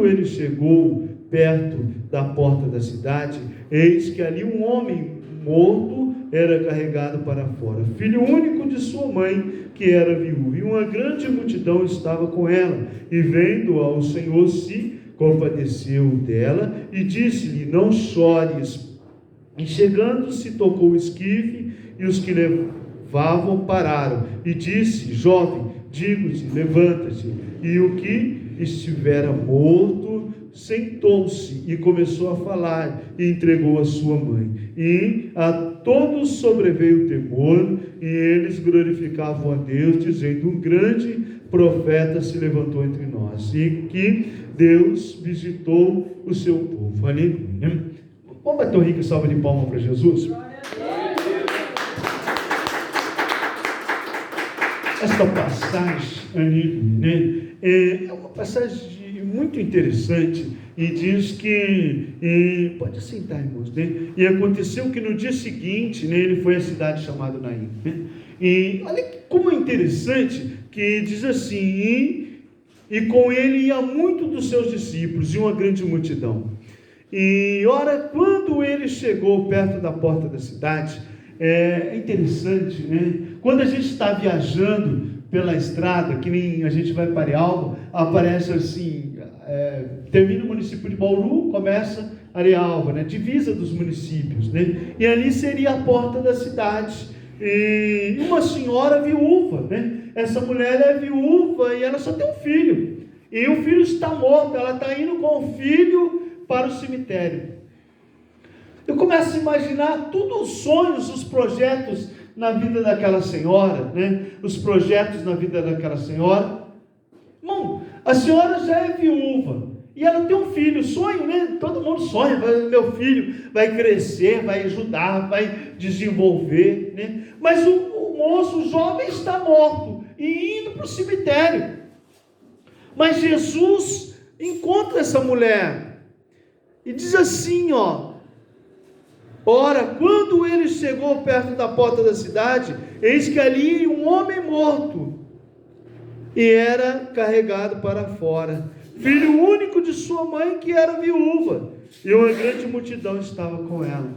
quando ele chegou perto da porta da cidade, eis que ali um homem morto era carregado para fora, filho único de sua mãe, que era viúva, e uma grande multidão estava com ela, e vendo-a, o Senhor se compadeceu dela, e disse-lhe: não chores. E chegando-se, tocou o esquife, e os que levavam pararam, e disse: jovem, digo-te, levanta-te. E o que estivera morto sentou-se e começou a falar, e entregou a sua mãe. E a todos sobreveio o temor, e eles glorificavam a Deus, dizendo: um grande profeta se levantou entre nós, e que Deus visitou o seu povo. Aleluia. Vamos bater uma rica salva de palmas para Jesus? Esta passagem, né, é uma passagem muito interessante, e diz que, pode assentar, irmãos, né? E aconteceu que no dia seguinte, né, ele foi à cidade chamada Naim, né? E olha como é interessante, que diz assim: e com ele ia muito dos seus discípulos, e uma grande multidão. E ora, quando ele chegou perto da porta da cidade, é interessante, né? Quando a gente está viajando pela estrada, que nem a gente vai para Arealva, aparece assim, termina o município de Bauru, começa Arealva, né? Divisa dos municípios, né? E ali seria a porta da cidade. E uma senhora viúva, né? Essa mulher é viúva e ela só tem um filho, e o filho está morto, ela está indo com o filho para o cemitério. Eu começo a imaginar todos os sonhos, os projetos na vida daquela senhora, né? Os projetos na vida daquela senhora. Bom, a senhora já é viúva e ela tem um filho, sonho, né? Todo mundo sonha, meu filho vai crescer, vai ajudar, vai desenvolver, né? Mas o moço, o jovem, está morto e indo para o cemitério. Mas Jesus encontra essa mulher e diz assim, ora, quando ele chegou perto da porta da cidade, eis que ali um homem morto, e era carregado para fora, filho único de sua mãe, que era viúva, e uma grande multidão estava com ela.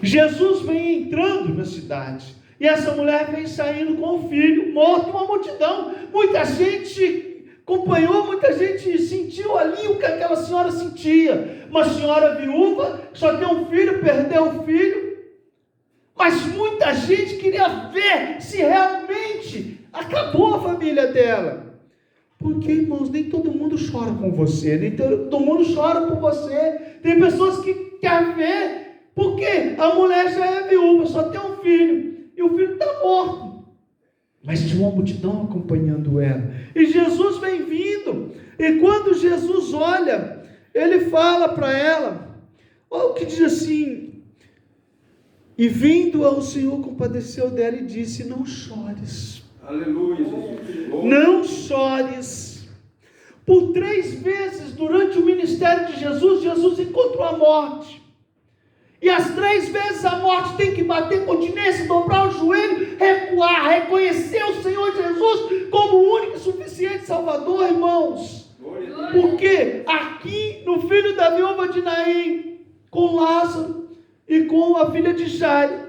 Jesus vem entrando na cidade, e essa mulher vem saindo com o filho morto, uma multidão, muita gente acompanhou, muita gente sentiu ali o que aquela senhora sentia. Uma senhora viúva, só tem um filho, perdeu o filho, mas muita gente queria ver se realmente acabou a família dela. Porque, irmãos, nem todo mundo chora com você, nem todo mundo chora por você. Tem pessoas que querem ver, porque a mulher já é viúva, só tem um filho, e o filho está morto. Mas tinha uma multidão acompanhando ela, e Jesus vem vindo, e quando Jesus olha, ele fala para ela, olha o que diz assim: e vindo ao Senhor, compadeceu dela e disse: não chores. Aleluia, Jesus. Não chores. Por 3 vezes durante o ministério de Jesus, Jesus encontrou a morte. E as 3 vezes a morte tem que bater continência, dobrar o joelho, recuar, reconhecer o Senhor Jesus como o único e suficiente Salvador, irmãos. Porque aqui no filho da viúva de Naim, com Lázaro e com a filha de Jairo,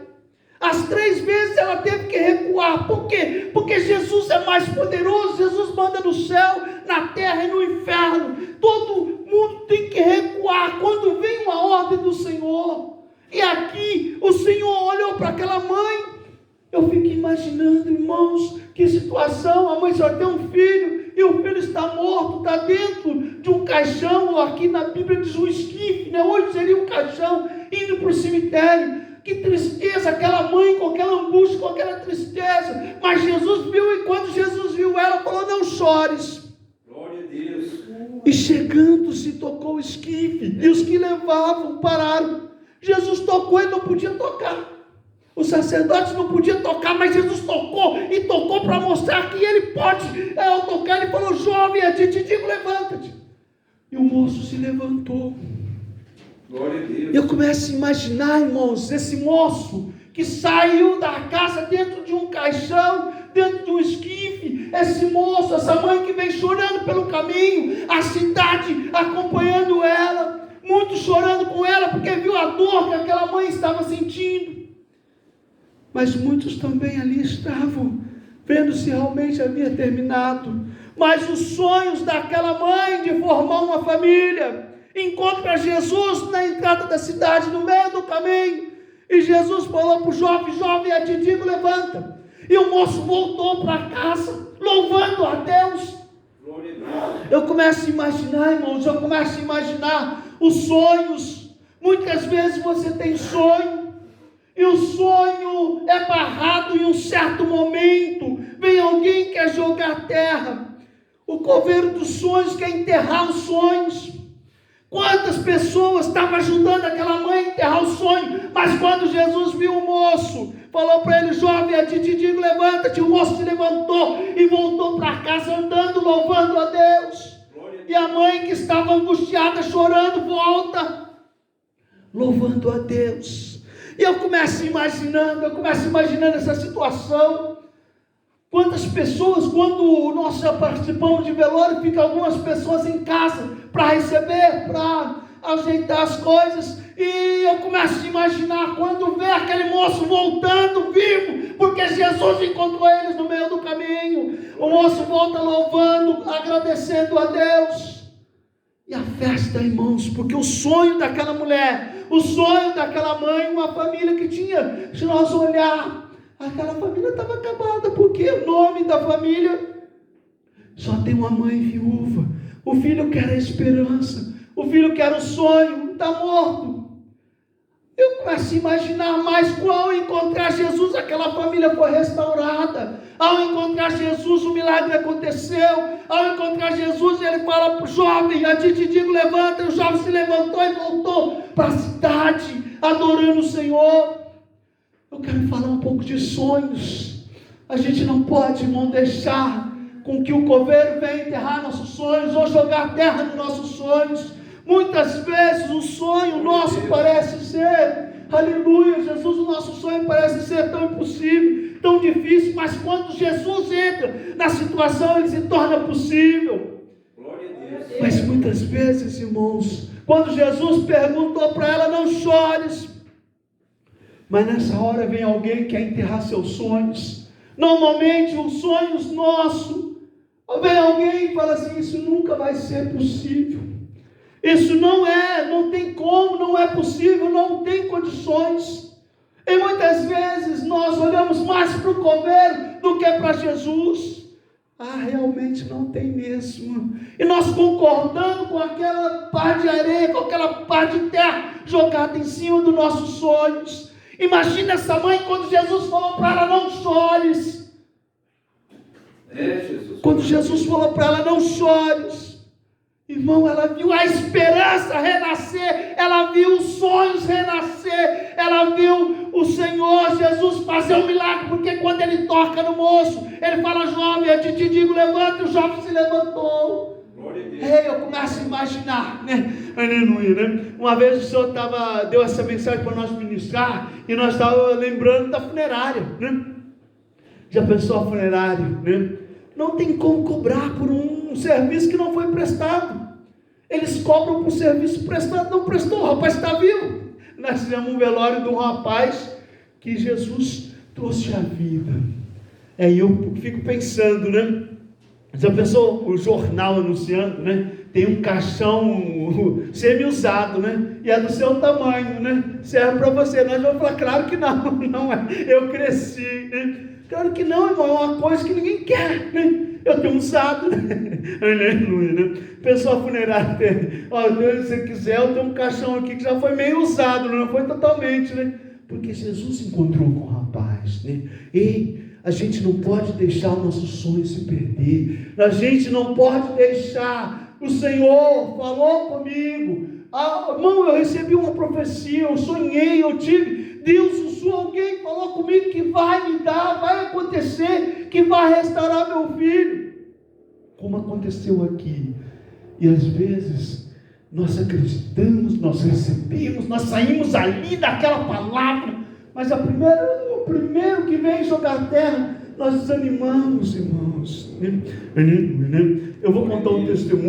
as 3 vezes ela teve que recuar. Por quê? Porque Jesus é mais poderoso. Jesus manda no céu, na terra e no inferno. Todo mundo tem que recuar quando vem uma ordem do Senhor. E aqui o Senhor olhou para aquela mãe. Eu fico imaginando, irmãos, que situação. A mãe só tem um filho, e o filho está morto, está dentro de um caixão. Aqui na Bíblia diz um esquife, né? Hoje seria um caixão, indo para o cemitério. Que tristeza, aquela mãe com aquela angústia, com aquela tristeza. Mas Jesus viu, e quando Jesus viu ela, falou: não chores. Glória a Deus. E chegando-se, tocou o esquife, e os que levavam pararam. Jesus tocou e não podia tocar. Os sacerdotes não podiam tocar, mas Jesus tocou, e tocou para mostrar que ele pode tocar. Ele falou: jovem, a ti te digo, levanta-te. E o moço se levantou. Glória a Deus. Eu começo a imaginar, irmãos, esse moço que saiu da casa dentro de um caixão, dentro de um esquife. Esse moço, essa mãe que vem chorando pelo caminho, a cidade acompanhando ela, muitos chorando com ela, porque viu a dor que aquela mãe estava sentindo. Mas muitos também ali estavam vendo se realmente havia terminado. Mas os sonhos daquela mãe de formar uma família, encontra Jesus na entrada da cidade, no meio do caminho, e Jesus falou para o jovem: jovem, eu te digo, levanta. E o moço voltou para casa, louvando a Deus. Eu começo a imaginar, irmãos, os sonhos. Muitas vezes você tem sonho, e o sonho é barrado em um certo momento. Vem alguém que quer jogar terra. O coveiro dos sonhos quer enterrar os sonhos. Quantas pessoas estavam ajudando aquela mãe a enterrar o sonho, mas quando Jesus viu o moço, falou para ele: jovem, eu te digo, levanta-te. O moço se levantou e voltou para casa andando, louvando a Deus. E a mãe, que estava angustiada, chorando, volta, louvando a Deus. E eu começo imaginando essa situação. Quantas pessoas, quando nós já participamos de velório, ficam algumas pessoas em casa para receber, para ajeitar as coisas. E eu começo a imaginar quando vê aquele moço voltando vivo, porque Jesus encontrou eles no meio do caminho. O moço volta louvando, agradecendo a Deus. E a festa, irmãos, porque o sonho daquela mulher, o sonho daquela mãe, uma família que tinha, se nós olhar, aquela família estava acabada, porque o nome da família só tem uma mãe viúva. O filho que era a esperança, o filho que era o sonho, está morto. Eu começo a imaginar mais, ao encontrar Jesus, aquela família foi restaurada. Ao encontrar Jesus, o milagre aconteceu. Ao encontrar Jesus, ele fala para o jovem: a ti te digo, levanta. E o jovem se levantou e voltou para a cidade, adorando o Senhor. Eu quero falar um pouco de sonhos. A gente não pode, irmão, deixar com que o coveiro venha enterrar nossos sonhos ou jogar terra nos nossos sonhos. Muitas vezes o sonho nosso parece ser, aleluia, Jesus, o nosso sonho parece ser tão impossível, tão difícil, mas quando Jesus entra na situação, ele se torna possível. Glória a Deus. Mas muitas vezes, irmãos, quando Jesus perguntou para ela: não chores, mas nessa hora vem alguém que quer enterrar seus sonhos. Normalmente os sonhos nossos, vem alguém e fala assim: isso nunca vai ser possível, isso não tem como, não é possível, não tem condições. E muitas vezes nós olhamos mais para o coveiro do que para Jesus. Realmente não tem mesmo. E nós concordando com aquela par de areia, com aquela par de terra jogada em cima dos nossos sonhos. Imagina essa mãe, quando Jesus falou para ela: não chores. Jesus. Quando Jesus falou para ela: não chores, irmão, ela viu a esperança renascer, ela viu os sonhos renascer, ela viu o Senhor Jesus fazer um milagre, porque quando ele toca no moço, ele fala: jovem, eu te digo, levanta. E o jovem se levantou. Eu começo a imaginar, né? Aleluia, né? Uma vez o Senhor deu essa mensagem para nós ministrar, e nós estávamos lembrando da funerária, né? Já pensou a funerária, né? Não tem como cobrar por um serviço que não foi prestado. Eles cobram por serviço prestado, não prestou, o rapaz está vivo. Nós fizemos um velório de um rapaz que Jesus trouxe a vida. Aí eu fico pensando, né? Já pensou o jornal anunciando, né? Tem um caixão semi-usado, né? E é do seu tamanho, né? Serve para você. Nós vamos falar: claro que não, não é. Eu cresci, né? Claro que não, irmão, é uma coisa que ninguém quer, né? Eu tenho usado, né? Aleluia, né? Pessoal funerário tem: se você quiser, eu tenho um caixão aqui que já foi meio usado, não foi totalmente, né? Porque Jesus encontrou com o rapaz, né? A gente não pode deixar o nosso sonho se perder. A gente não pode deixar. O Senhor falou comigo. Irmão, eu recebi uma profecia, eu sonhei, eu tive. Deus usou alguém, falou comigo que vai me dar, vai acontecer, que vai restaurar meu filho. Como aconteceu aqui. E às vezes nós acreditamos, nós recebemos, nós saímos ali daquela palavra, mas o primeiro que vem jogar terra, nós desanimamos, irmãos. Eu vou contar um testemunho.